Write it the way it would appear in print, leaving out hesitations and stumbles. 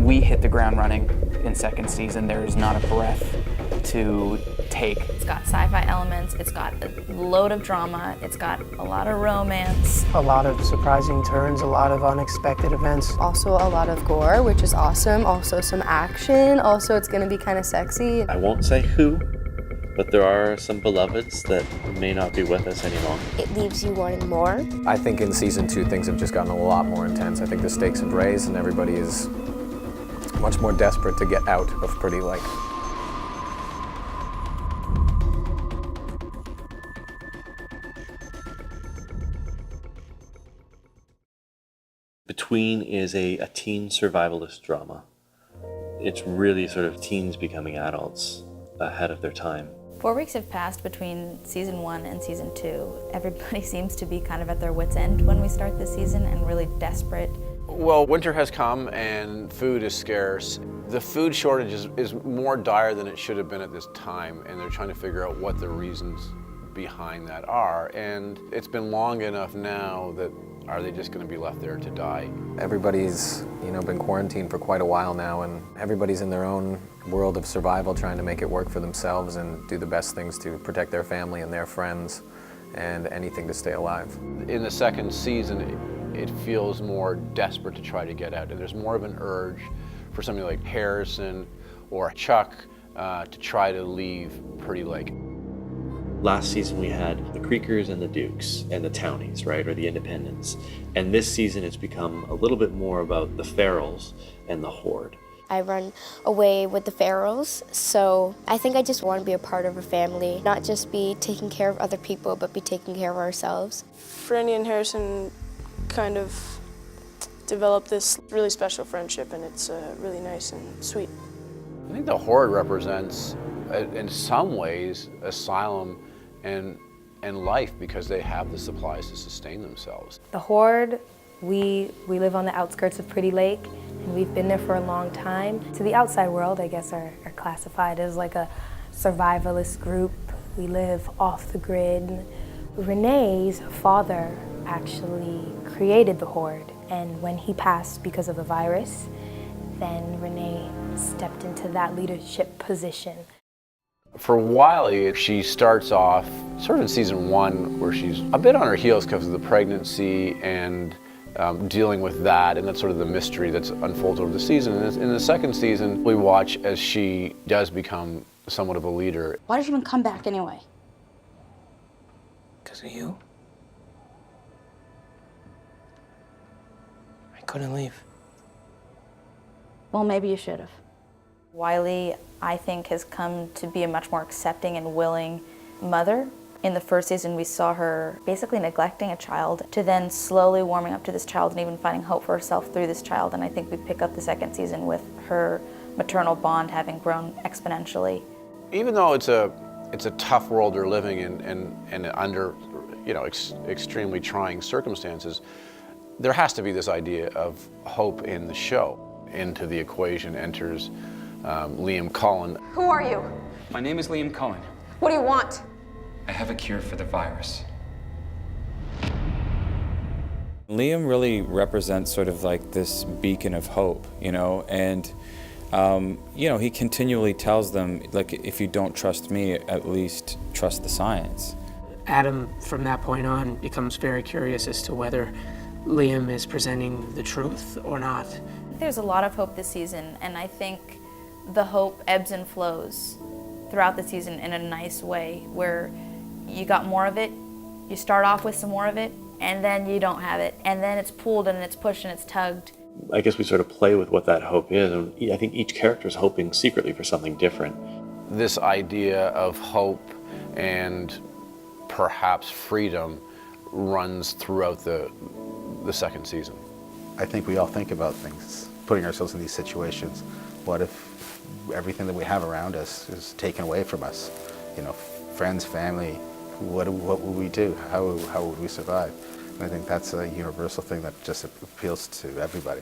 we hit the ground running in second season. There is not a breath to take. It's got sci-fi elements, it's got a load of drama, it's got a lot of romance. A lot of surprising turns, a lot of unexpected events. Also a lot of gore, which is awesome. Also some action. Also it's gonna be kind of sexy. I won't say who, but there are some beloveds that may not be with us any longer. It leaves you wanting more. I think in season 2 things have just gotten a lot more intense. I think the stakes have raised and everybody is much more desperate to get out of Pretty Lake. Between is a teen survivalist drama. It's really sort of teens becoming adults ahead of their time. 4 weeks have passed between season 1 and season 2. Everybody seems to be kind of at their wits' end when we start this season and really desperate. Well, winter has come and food is scarce. The food shortage is more dire than it should have been at this time, and they're trying to figure out what the reasons behind that are. And it's been long enough now that are they just going to be left there to die? Everybody's, been quarantined for quite a while now, and everybody's in their own world of survival trying to make it work for themselves and do the best things to protect their family and their friends and anything to stay alive. In the second season, it feels more desperate to try to get out, and there's more of an urge for somebody like Harrison or Chuck to try to leave Pretty Lake. Last season we had the Creekers and the Dukes and the Townies, right, or the Independents. And this season it's become a little bit more about the Farrells and the Horde. I run away with the Farrells, so I think I just want to be a part of a family, not just be taking care of other people, but be taking care of ourselves. Franny and Harrison kind of developed this really special friendship, and it's really nice and sweet. I think the Horde represents, in some ways, asylum and life, because they have the supplies to sustain themselves. The Horde, we live on the outskirts of Pretty Lake, and we've been there for a long time. To the outside world, I guess, are classified as like a survivalist group. We live off the grid. Renee's father actually created the Horde, and when he passed because of the virus, then Renee stepped into that leadership position. For Wiley, she starts off sort of in season 1 where she's a bit on her heels because of the pregnancy and dealing with that, and that's sort of the mystery that's unfolds over the season. And in the second season, we watch as she does become somewhat of a leader. Why did you even come back anyway? Because of you? I couldn't leave. Well, maybe you should have. Wiley, I think, has come to be a much more accepting and willing mother. In the first season, we saw her basically neglecting a child to then slowly warming up to this child and even finding hope for herself through this child. And I think we pick up the second season with her maternal bond having grown exponentially. Even though it's a tough world they're living in and under extremely trying circumstances, there has to be this idea of hope in the show. Into the equation enters Liam Cullen. Who are you? My name is Liam Cullen. What do you want? I have a cure for the virus. Liam really represents sort of like this beacon of hope, and he continually tells them, like, if you don't trust me, at least trust the science. Adam, from that point on, becomes very curious as to whether Liam is presenting the truth or not. There's a lot of hope this season, and I think the hope ebbs and flows throughout the season in a nice way, where you got more of it, you start off with some more of it, and then you don't have it, and then it's pulled and it's pushed and it's tugged. I guess we sort of play with what that hope is, and I think each character is hoping secretly for something different. This idea of hope and perhaps freedom runs throughout the second season. I think we all think about things, putting ourselves in these situations. What if everything that we have around us is taken away from us? Friends, family, what would we do? How would we survive? And I think that's a universal thing that just appeals to everybody.